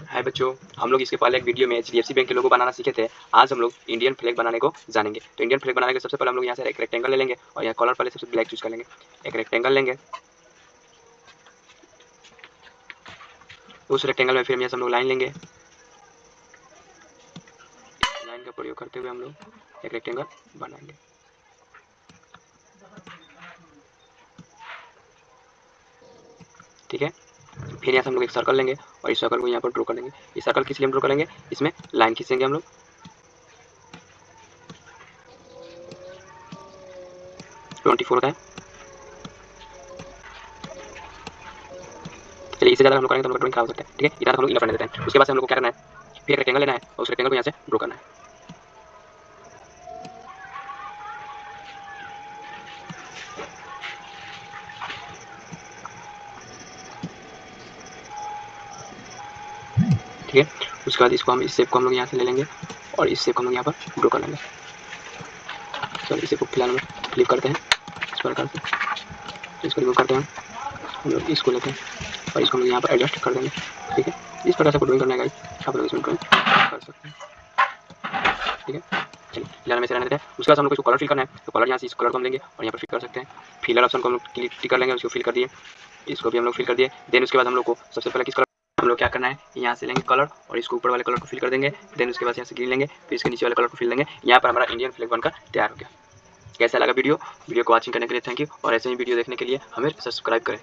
हाय बच्चों, हम लोग इसके पहले एक वीडियो में एचडीएफसी बैंक के लोगो बनाना सीखे थे। आज हम लोग इंडियन फ्लैग बनाने को जानेंगे। तो इंडियन फ्लैग बनाने के सबसे पहले हम लोग यहाँ से एक रेक्टेंगल ले लेंगे और यहाँ कलर पहले सबसे ब्लैक चूज कर लेंगे। एक रेक्टेंगल लेंगे, उस रेक्टेंगल में फिर यहाँ से हम लोग लाइन लेंगे। लाइन का प्रयोग करते हुए हम लोग एक रेक्टेंगल बनाएंगे। ठीक है, फिर यहाँ से हम लोग एक सर्कल लेंगे और इस सर्कल को यहाँ पर ड्रॉ कर लेंगे। इस सर्कल किस लिए हम ड्रॉ करेंगे, इसमें लाइन खींचेंगे हम लोग। 24 होता है, चलिए इससे ज़्यादा हम लोग करेंगे तो हम लोग ड्राइंग खराब हो सकता है। ठीक है, इधर हम लोग इनफ करने देते हैं। उसके बाद से हम लोग को क्या करना है, फिर एक रेक्टेंगल लेना है और उस रेक्टेंगल को यहाँ से ड्रॉ करना है। ठीक है, उसके बाद इसको हम इस शेप को हम लोग यहाँ से ले लेंगे और इस शेप को हम लोग यहाँ पर ड्रॉ कर लेंगे। चलिए इसे को फिलहाल हम फ्लिप करते हैं इस प्रकार से, इसको रिमूव करते हैं हम लोग इसको लेते हैं और इसको हम यहाँ पर एडजस्ट कर देंगे। ठीक है, इस प्रकार से आपको ड्राइंग करना है गाइस, आप लोग इसमें ड्राइंग कर सकते हैं। ठीक है, चलिए फिलहाल हम इसे रहने देते हैं। उसके बाद हम लोग इसको कलर फिल करना है, तो कलर यहाँ से इस कलर को हम लेंगे और यहाँ पर फिल कर सकते हैं। फिलर ऑप्शन को हम लोग क्लिक कर लेंगे, उसको फिल कर दिए, इसको भी हम लोग फिल कर दिए। देन उसके बाद हम लोग को सबसे पहले किस कलर हम लोग क्या करना है, यहाँ से लेंगे कलर और इसको ऊपर वाले कलर को फिल कर देंगे। देन उसके बाद यहाँ से ग्रीन लेंगे, फिर इसके नीचे वाले कलर को फिल देंगे। यहाँ पर हमारा इंडियन फ्लैग बनकर तैयार हो गया। कैसा लगा वीडियो को वॉचिंग करने के लिए थैंक यू और ऐसे ही वीडियो देखने के लिए हमें सब्सक्राइब करें।